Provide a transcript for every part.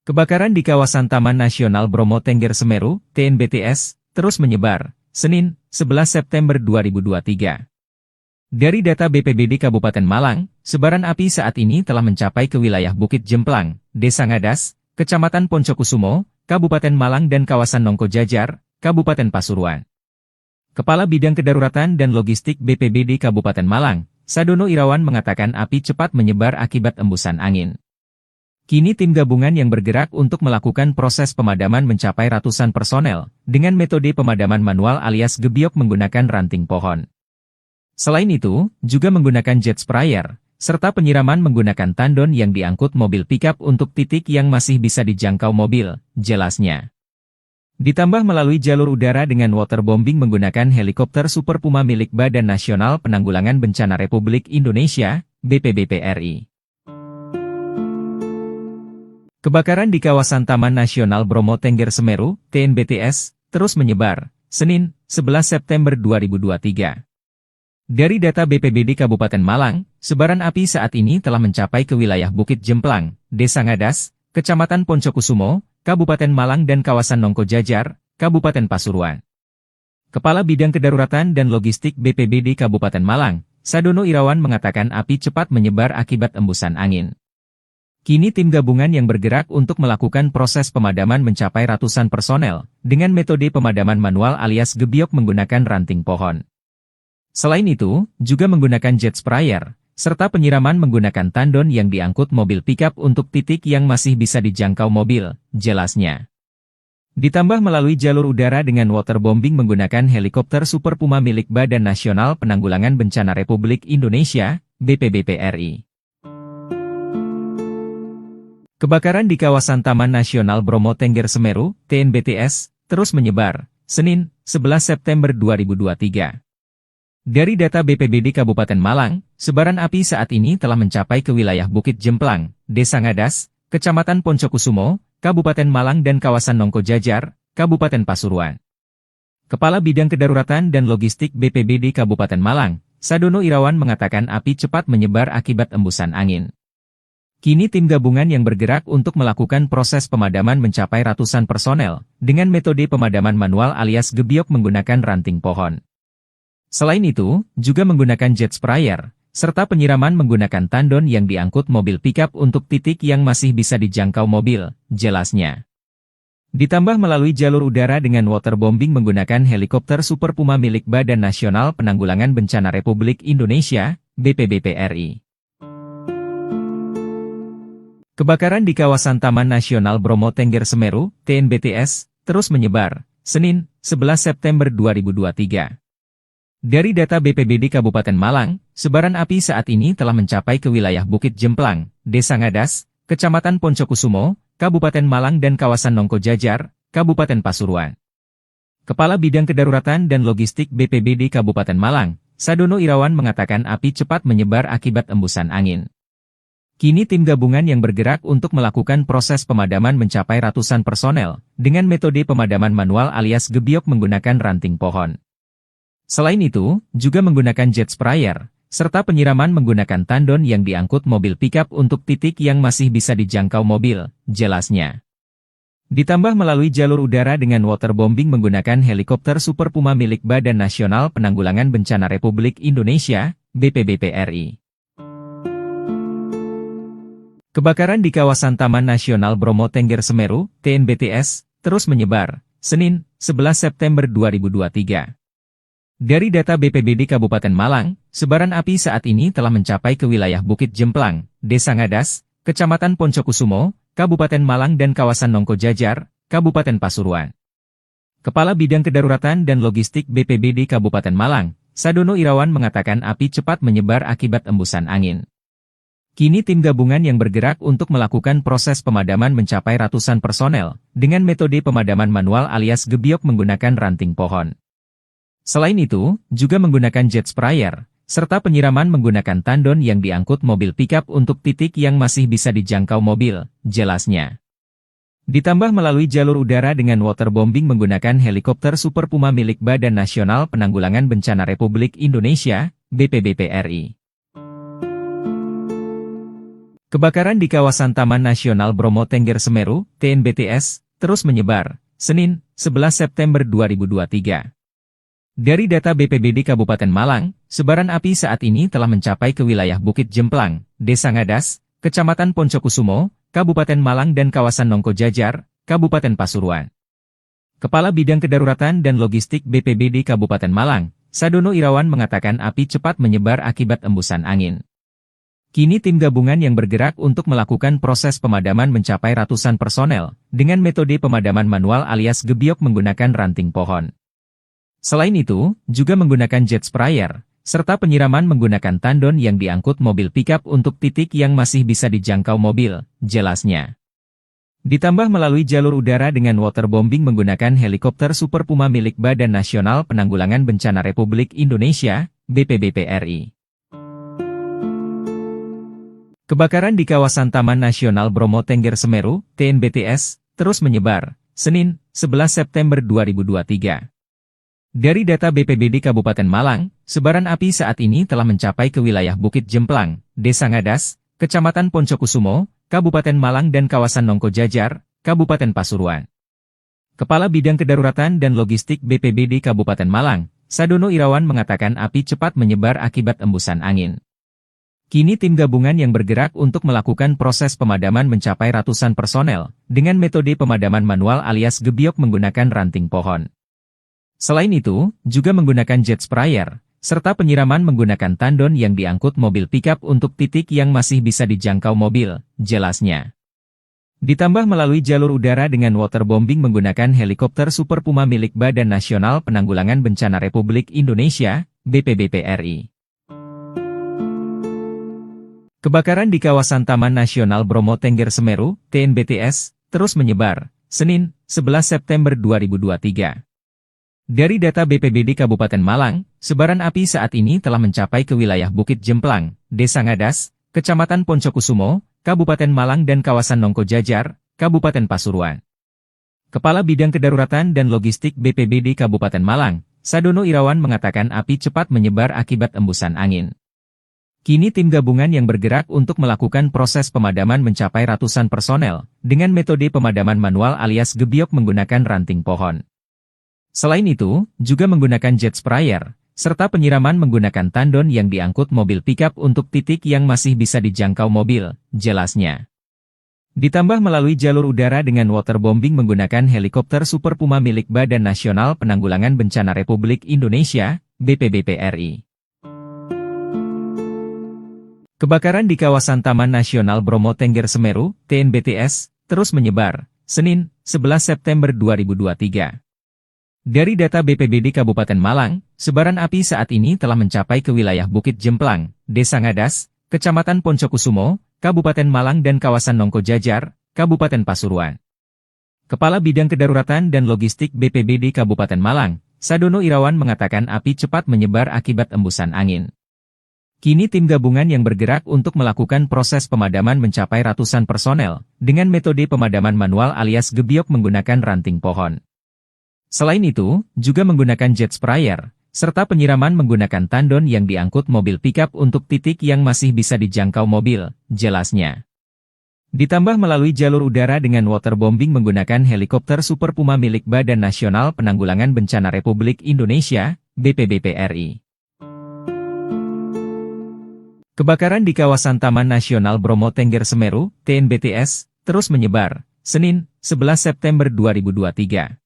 Kebakaran di kawasan Taman Nasional Bromo Tengger Semeru, TNBTS, terus menyebar, Senin, 11 September 2023. Dari data BPBD Kabupaten Malang, sebaran api saat ini telah mencapai ke wilayah Bukit Jemplang, Desa Ngadas, Kecamatan Poncokusumo, Kabupaten Malang dan kawasan Nongko Jajar, Kabupaten Pasuruan. Kepala Bidang Kedaruratan dan Logistik BPBD Kabupaten Malang, Sadono Irawan mengatakan api cepat menyebar akibat embusan angin. Kini tim gabungan yang bergerak untuk melakukan proses pemadaman mencapai ratusan personel, dengan metode pemadaman manual alias gebyok menggunakan ranting pohon. Selain itu, juga menggunakan jet sprayer, serta penyiraman menggunakan tandon yang diangkut mobil pickup untuk titik yang masih bisa dijangkau mobil, jelasnya. Ditambah melalui jalur udara dengan waterbombing menggunakan helikopter Super Puma milik Badan Nasional Penanggulangan Bencana Republik Indonesia, BPBP RI. Kebakaran di kawasan Taman Nasional Bromo Tengger Semeru, TNBTS, terus menyebar, Senin, 11 September 2023. Dari data BPBD Kabupaten Malang, sebaran api saat ini telah mencapai ke wilayah Bukit Jemplang, Desa Ngadas, Kecamatan Poncokusumo, Kabupaten Malang dan kawasan Nongko Jajar, Kabupaten Pasuruan. Kepala Bidang Kedaruratan dan Logistik BPBD Kabupaten Malang, Sadono Irawan mengatakan api cepat menyebar akibat embusan angin. Kini tim gabungan yang bergerak untuk melakukan proses pemadaman mencapai ratusan personel, dengan metode pemadaman manual alias gebyok menggunakan ranting pohon. Selain itu, juga menggunakan jet sprayer, serta penyiraman menggunakan tandon yang diangkut mobil pickup untuk titik yang masih bisa dijangkau mobil, jelasnya. Ditambah melalui jalur udara dengan waterbombing menggunakan helikopter Super Puma milik Badan Nasional Penanggulangan Bencana Republik Indonesia, BPBP RI. Kebakaran di kawasan Taman Nasional Bromo Tengger Semeru, TNBTS, terus menyebar, Senin, 11 September 2023. Dari data BPBD Kabupaten Malang, sebaran api saat ini telah mencapai ke wilayah Bukit Jemplang, Desa Ngadas, Kecamatan Poncokusumo, Kabupaten Malang dan kawasan Nongko Jajar, Kabupaten Pasuruan. Kepala Bidang Kedaruratan dan Logistik BPBD Kabupaten Malang, Sadono Irawan mengatakan api cepat menyebar akibat embusan angin. Kini tim gabungan yang bergerak untuk melakukan proses pemadaman mencapai ratusan personel, dengan metode pemadaman manual alias gebyok menggunakan ranting pohon. Selain itu, juga menggunakan jet sprayer, serta penyiraman menggunakan tandon yang diangkut mobil pickup untuk titik yang masih bisa dijangkau mobil, jelasnya. Ditambah melalui jalur udara dengan waterbombing menggunakan helikopter Super Puma milik Badan Nasional Penanggulangan Bencana Republik Indonesia, BPBP RI. Kebakaran di kawasan Taman Nasional Bromo Tengger Semeru, TNBTS, terus menyebar, Senin, 11 September 2023. Dari data BPBD Kabupaten Malang, sebaran api saat ini telah mencapai ke wilayah Bukit Jemplang, Desa Ngadas, Kecamatan Poncokusumo, Kabupaten Malang dan kawasan Nongko Jajar, Kabupaten Pasuruan. Kepala Bidang Kedaruratan dan Logistik BPBD Kabupaten Malang, Sadono Irawan mengatakan api cepat menyebar akibat embusan angin. Kini tim gabungan yang bergerak untuk melakukan proses pemadaman mencapai ratusan personel, dengan metode pemadaman manual alias gebyok menggunakan ranting pohon. Selain itu, juga menggunakan jet sprayer, serta penyiraman menggunakan tandon yang diangkut mobil pickup untuk titik yang masih bisa dijangkau mobil, jelasnya. Ditambah melalui jalur udara dengan waterbombing menggunakan helikopter Super Puma milik Badan Nasional Penanggulangan Bencana Republik Indonesia, BPBP RI. Kebakaran di kawasan Taman Nasional Bromo Tengger Semeru, TNBTS, terus menyebar, Senin, 11 September 2023. Dari data BPBD Kabupaten Malang, sebaran api saat ini telah mencapai ke wilayah Bukit Jemplang, Desa Ngadas, Kecamatan Poncokusumo, Kabupaten Malang dan kawasan Nongko Jajar, Kabupaten Pasuruan. Kepala Bidang Kedaruratan dan Logistik BPBD Kabupaten Malang, Sadono Irawan mengatakan api cepat menyebar akibat embusan angin. Kini tim gabungan yang bergerak untuk melakukan proses pemadaman mencapai ratusan personel, dengan metode pemadaman manual alias gebyok menggunakan ranting pohon. Selain itu, juga menggunakan jet sprayer, serta penyiraman menggunakan tandon yang diangkut mobil pickup untuk titik yang masih bisa dijangkau mobil, jelasnya. Ditambah melalui jalur udara dengan waterbombing menggunakan helikopter Super Puma milik Badan Nasional Penanggulangan Bencana Republik Indonesia, BPBP RI. Kebakaran di kawasan Taman Nasional Bromo Tengger Semeru, TNBTS, terus menyebar, Senin, 11 September 2023. Dari data BPBD Kabupaten Malang, sebaran api saat ini telah mencapai ke wilayah Bukit Jemplang, Desa Ngadas, Kecamatan Poncokusumo, Kabupaten Malang dan kawasan Nongko Jajar, Kabupaten Pasuruan. Kepala Bidang Kedaruratan dan Logistik BPBD Kabupaten Malang, Sadono Irawan mengatakan api cepat menyebar akibat embusan angin. Kini tim gabungan yang bergerak untuk melakukan proses pemadaman mencapai ratusan personel, dengan metode pemadaman manual alias gebiok menggunakan ranting pohon. Selain itu, juga menggunakan jet sprayer, serta penyiraman menggunakan tandon yang diangkut mobil pickup untuk titik yang masih bisa dijangkau mobil, jelasnya. Ditambah melalui jalur udara dengan waterbombing menggunakan helikopter Super Puma milik Badan Nasional Penanggulangan Bencana Republik Indonesia, BPBP RI. Kebakaran di kawasan Taman Nasional Bromo Tengger Semeru, TNBTS, terus menyebar, Senin, 11 September 2023. Dari data BPBD Kabupaten Malang, sebaran api saat ini telah mencapai ke wilayah Bukit Jemplang, Desa Ngadas, Kecamatan Poncokusumo, Kabupaten Malang dan kawasan Nongko Jajar, Kabupaten Pasuruan. Kepala Bidang Kedaruratan dan Logistik BPBD Kabupaten Malang, Sadono Irawan mengatakan api cepat menyebar akibat embusan angin. Kini tim gabungan yang bergerak untuk melakukan proses pemadaman mencapai ratusan personel, dengan metode pemadaman manual alias gebiok menggunakan ranting pohon. Selain itu, juga menggunakan jet sprayer, serta penyiraman menggunakan tandon yang diangkut mobil pickup untuk titik yang masih bisa dijangkau mobil, jelasnya. Ditambah melalui jalur udara dengan waterbombing menggunakan helikopter Super Puma milik Badan Nasional Penanggulangan Bencana Republik Indonesia, BPBP RI. Kebakaran di kawasan Taman Nasional Bromo Tengger Semeru, TNBTS, terus menyebar, Senin, 11 September 2023. Dari data BPBD Kabupaten Malang, sebaran api saat ini telah mencapai ke wilayah Bukit Jemplang, Desa Ngadas, Kecamatan Poncokusumo, Kabupaten Malang dan kawasan Nongko Jajar, Kabupaten Pasuruan. Kepala Bidang Kedaruratan dan Logistik BPBD Kabupaten Malang, Sadono Irawan mengatakan api cepat menyebar akibat embusan angin. Kini tim gabungan yang bergerak untuk melakukan proses pemadaman mencapai ratusan personel, dengan metode pemadaman manual alias gebiok menggunakan ranting pohon. Selain itu, juga menggunakan jet sprayer, serta penyiraman menggunakan tandon yang diangkut mobil pickup untuk titik yang masih bisa dijangkau mobil, jelasnya. Ditambah melalui jalur udara dengan waterbombing menggunakan helikopter Super Puma milik Badan Nasional Penanggulangan Bencana Republik Indonesia, BPBP RI. Kebakaran di kawasan Taman Nasional Bromo Tengger Semeru, TNBTS, terus menyebar, Senin, 11 September 2023. Dari data BPBD Kabupaten Malang, sebaran api saat ini telah mencapai ke wilayah Bukit Jemplang, Desa Ngadas, Kecamatan Poncokusumo, Kabupaten Malang dan kawasan Nongko Jajar, Kabupaten Pasuruan. Kepala Bidang Kedaruratan dan Logistik BPBD Kabupaten Malang, Sadono Irawan mengatakan api cepat menyebar akibat embusan angin. Kini tim gabungan yang bergerak untuk melakukan proses pemadaman mencapai ratusan personel, dengan metode pemadaman manual alias gebiok menggunakan ranting pohon. Selain itu, juga menggunakan jet sprayer, serta penyiraman menggunakan tandon yang diangkut mobil pickup untuk titik yang masih bisa dijangkau mobil, jelasnya. Ditambah melalui jalur udara dengan waterbombing menggunakan helikopter Super Puma milik Badan Nasional Penanggulangan Bencana Republik Indonesia, BPBP RI. Kebakaran di kawasan Taman Nasional Bromo Tengger Semeru, TNBTS, terus menyebar, Senin, 11 September 2023.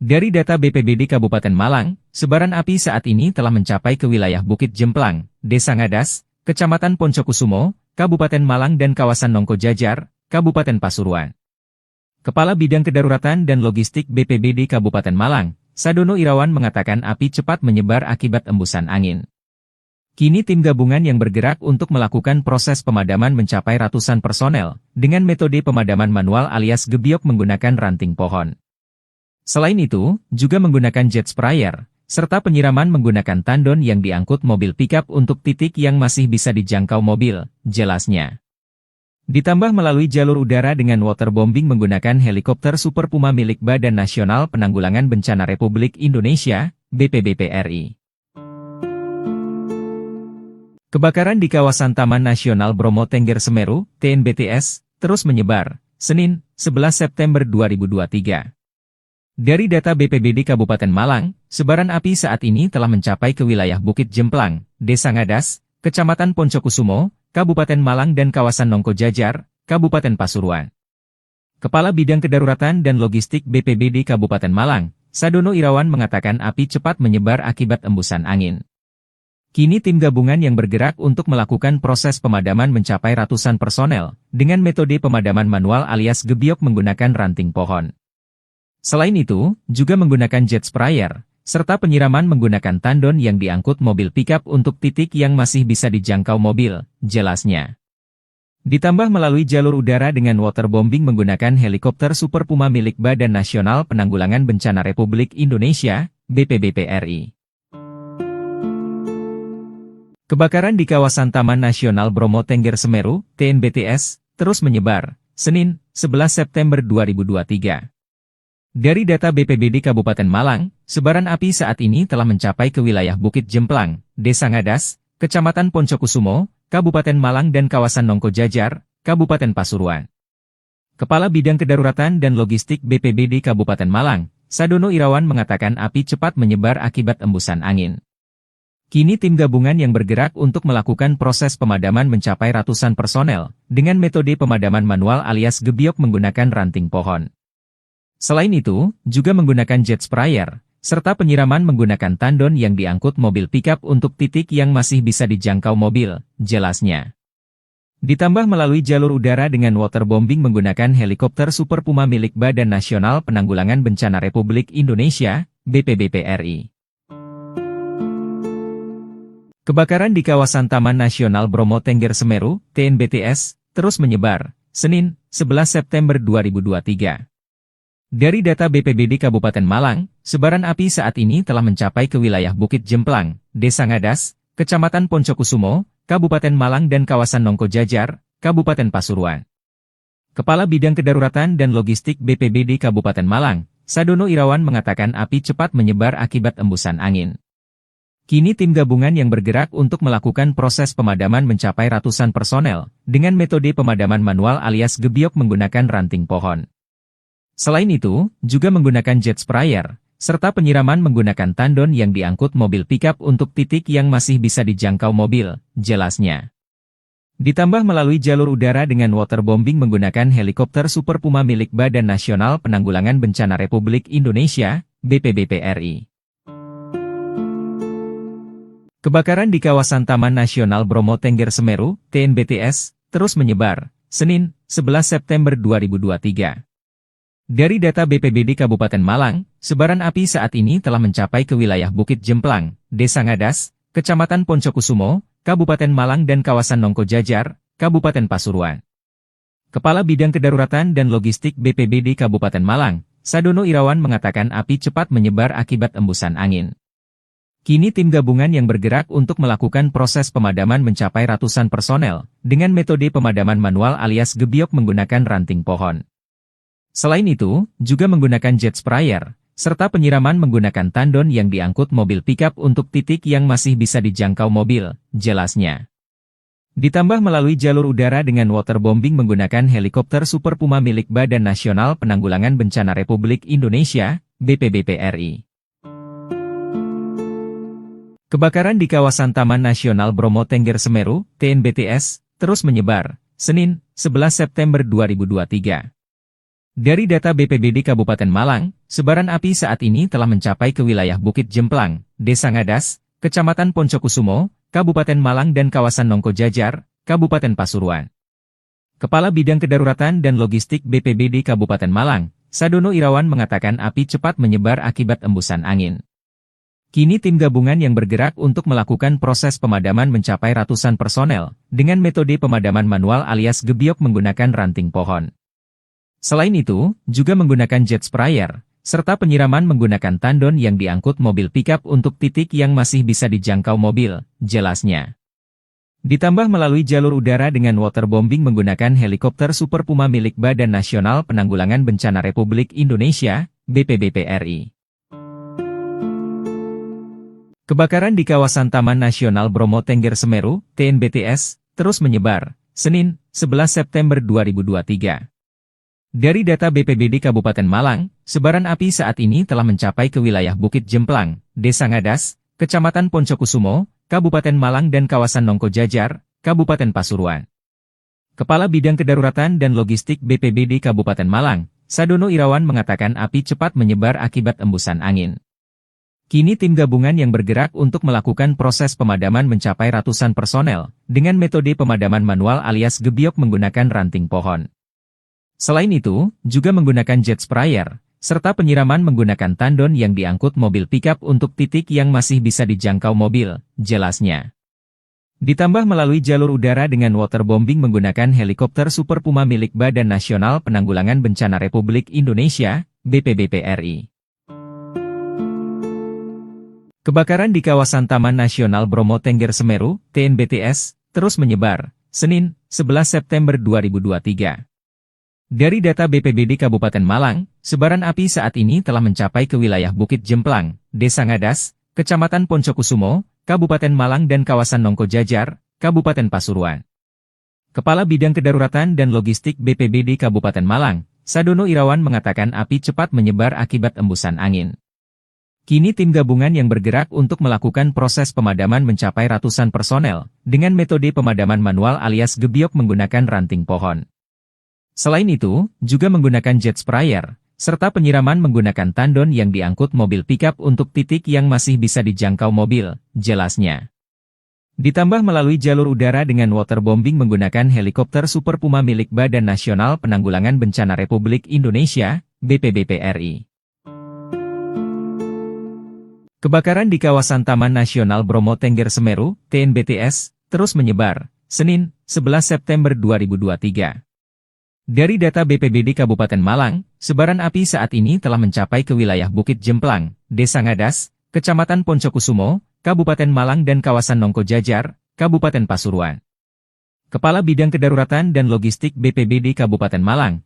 Dari data BPBD Kabupaten Malang, sebaran api saat ini telah mencapai ke wilayah Bukit Jemplang, Desa Ngadas, Kecamatan Poncokusumo, Kabupaten Malang dan kawasan Nongko Jajar, Kabupaten Pasuruan. Kepala Bidang Kedaruratan dan Logistik BPBD Kabupaten Malang, Sadono Irawan mengatakan api cepat menyebar akibat embusan angin. Kini tim gabungan yang bergerak untuk melakukan proses pemadaman mencapai ratusan personel, dengan metode pemadaman manual alias gebiok menggunakan ranting pohon. Selain itu, juga menggunakan jet sprayer, serta penyiraman menggunakan tandon yang diangkut mobil pickup untuk titik yang masih bisa dijangkau mobil, jelasnya. Ditambah melalui jalur udara dengan waterbombing menggunakan helikopter Super Puma milik Badan Nasional Penanggulangan Bencana Republik Indonesia, BPBP RI. Kebakaran di kawasan Taman Nasional Bromo Tengger Semeru, TNBTS, terus menyebar, Senin, 11 September 2023. Dari data BPBD Kabupaten Malang, sebaran api saat ini telah mencapai ke wilayah Bukit Jemplang, Desa Ngadas, Kecamatan Poncokusumo, Kabupaten Malang dan kawasan Nongko Jajar, Kabupaten Pasuruan. Kepala Bidang Kedaruratan dan Logistik BPBD Kabupaten Malang, Sadono Irawan mengatakan api cepat menyebar akibat embusan angin. Kini tim gabungan yang bergerak untuk melakukan proses pemadaman mencapai ratusan personel, dengan metode pemadaman manual alias gebiok menggunakan ranting pohon. Selain itu, juga menggunakan jet sprayer, serta penyiraman menggunakan tandon yang diangkut mobil pickup untuk titik yang masih bisa dijangkau mobil, jelasnya. Ditambah melalui jalur udara dengan waterbombing menggunakan helikopter Super Puma milik Badan Nasional Penanggulangan Bencana Republik Indonesia, BPBP RI. Kebakaran di kawasan Taman Nasional Bromo Tengger Semeru, TNBTS, terus menyebar, Senin, 11 September 2023. Dari data BPBD Kabupaten Malang, sebaran api saat ini telah mencapai ke wilayah Bukit Jemplang, Desa Ngadas, Kecamatan Poncokusumo, Kabupaten Malang dan kawasan Nongko Jajar, Kabupaten Pasuruan. Kepala Bidang Kedaruratan dan Logistik BPBD Kabupaten Malang, Sadono Irawan mengatakan api cepat menyebar akibat embusan angin. Kini tim gabungan yang bergerak untuk melakukan proses pemadaman mencapai ratusan personel, dengan metode pemadaman manual alias gebiok menggunakan ranting pohon. Selain itu, juga menggunakan jet sprayer, serta penyiraman menggunakan tandon yang diangkut mobil pickup untuk titik yang masih bisa dijangkau mobil, jelasnya. Ditambah melalui jalur udara dengan waterbombing menggunakan helikopter Super Puma milik Badan Nasional Penanggulangan Bencana Republik Indonesia, BPBP RI. Kebakaran di kawasan Taman Nasional Bromo Tengger Semeru, TNBTS, terus menyebar, Senin, 11 September 2023. Dari data BPBD Kabupaten Malang, sebaran api saat ini telah mencapai ke wilayah Bukit Jemplang, Desa Ngadas, Kecamatan Poncokusumo, Kabupaten Malang dan kawasan Nongko Jajar, Kabupaten Pasuruan. Kepala Bidang Kedaruratan dan Logistik BPBD Kabupaten Malang, Sadono Irawan mengatakan api cepat menyebar akibat embusan angin. Kini tim gabungan yang bergerak untuk melakukan proses pemadaman mencapai ratusan personel, dengan metode pemadaman manual alias gebiok menggunakan ranting pohon. Selain itu, juga menggunakan jet sprayer, serta penyiraman menggunakan tandon yang diangkut mobil pickup untuk titik yang masih bisa dijangkau mobil, jelasnya. Ditambah melalui jalur udara dengan waterbombing menggunakan helikopter Super Puma milik Badan Nasional Penanggulangan Bencana Republik Indonesia, BPBP RI. Kebakaran di kawasan Taman Nasional Bromo Tengger Semeru, TNBTS, terus menyebar, Senin, 11 September 2023. Dari data BPBD Kabupaten Malang, sebaran api saat ini telah mencapai ke wilayah Bukit Jemplang, Desa Ngadas, Kecamatan Poncokusumo, Kabupaten Malang dan kawasan Nongko Jajar, Kabupaten Pasuruan. Kepala Bidang Kedaruratan dan Logistik BPBD Kabupaten Malang, Sadono Irawan mengatakan api cepat menyebar akibat embusan angin. Kini tim gabungan yang bergerak untuk melakukan proses pemadaman mencapai ratusan personel, dengan metode pemadaman manual alias gebiok menggunakan ranting pohon. Selain itu, juga menggunakan jet sprayer, serta penyiraman menggunakan tandon yang diangkut mobil pickup untuk titik yang masih bisa dijangkau mobil, jelasnya. Ditambah melalui jalur udara dengan waterbombing menggunakan helikopter Super Puma milik Badan Nasional Penanggulangan Bencana Republik Indonesia, BPBP RI. Kebakaran di kawasan Taman Nasional Bromo Tengger Semeru, TNBTS, terus menyebar, Senin, 11 September 2023. Dari data BPBD Kabupaten Malang, sebaran api saat ini telah mencapai ke wilayah Bukit Jemplang, Desa Ngadas, Kecamatan Poncokusumo, Kabupaten Malang dan kawasan Nongko Jajar, Kabupaten Pasuruan. Kepala Bidang Kedaruratan dan Logistik BPBD Kabupaten Malang, Sadono Irawan mengatakan api cepat menyebar akibat embusan angin. Kini tim gabungan yang bergerak untuk melakukan proses pemadaman mencapai ratusan personel, dengan metode pemadaman manual alias gebiok menggunakan ranting pohon. Selain itu, juga menggunakan jet sprayer, serta penyiraman menggunakan tandon yang diangkut mobil pickup untuk titik yang masih bisa dijangkau mobil, jelasnya. Ditambah melalui jalur udara dengan waterbombing menggunakan helikopter Super Puma milik Badan Nasional Penanggulangan Bencana Republik Indonesia, BPBP RI. Kebakaran di kawasan Taman Nasional Bromo Tengger Semeru, TNBTS, terus menyebar, Senin, 11 September 2023. Dari data BPBD Kabupaten Malang, sebaran api saat ini telah mencapai ke wilayah Bukit Jemplang, Desa Ngadas, Kecamatan Poncokusumo, Kabupaten Malang dan kawasan Nongko Jajar, Kabupaten Pasuruan. Kepala Bidang Kedaruratan dan Logistik BPBD Kabupaten Malang, Sadono Irawan mengatakan api cepat menyebar akibat embusan angin. Kini tim gabungan yang bergerak untuk melakukan proses pemadaman mencapai ratusan personel, dengan metode pemadaman manual alias gebiok menggunakan ranting pohon. Selain itu, juga menggunakan jet sprayer, serta penyiraman menggunakan tandon yang diangkut mobil pickup untuk titik yang masih bisa dijangkau mobil, jelasnya. Ditambah melalui jalur udara dengan waterbombing menggunakan helikopter Super Puma milik Badan Nasional Penanggulangan Bencana Republik Indonesia, BPBP RI. Kebakaran di kawasan Taman Nasional Bromo Tengger Semeru, TNBTS, terus menyebar, Senin, 11 September 2023. Dari data BPBD Kabupaten Malang, sebaran api saat ini telah mencapai ke wilayah Bukit Jemplang, Desa Ngadas, Kecamatan Poncokusumo, Kabupaten Malang dan kawasan Nongko Jajar, Kabupaten Pasuruan. Kepala Bidang Kedaruratan dan Logistik BPBD Kabupaten Malang, Sadono Irawan mengatakan api cepat menyebar akibat embusan angin. Kini tim gabungan yang bergerak untuk melakukan proses pemadaman mencapai ratusan personel, dengan metode pemadaman manual alias gebiok menggunakan ranting pohon. Selain itu, juga menggunakan jet sprayer, serta penyiraman menggunakan tandon yang diangkut mobil pickup untuk titik yang masih bisa dijangkau mobil, jelasnya. Ditambah melalui jalur udara dengan waterbombing menggunakan helikopter Super Puma milik Badan Nasional Penanggulangan Bencana Republik Indonesia, BPBP RI. Kebakaran di kawasan Taman Nasional Bromo Tengger Semeru, TNBTS, terus menyebar, Senin, 11 September 2023. Dari data BPBD Kabupaten Malang, sebaran api saat ini telah mencapai ke wilayah Bukit Jemplang, Desa Ngadas, Kecamatan Poncokusumo, Kabupaten Malang dan kawasan Nongko Jajar, Kabupaten Pasuruan. Kepala Bidang Kedaruratan dan Logistik BPBD Kabupaten Malang,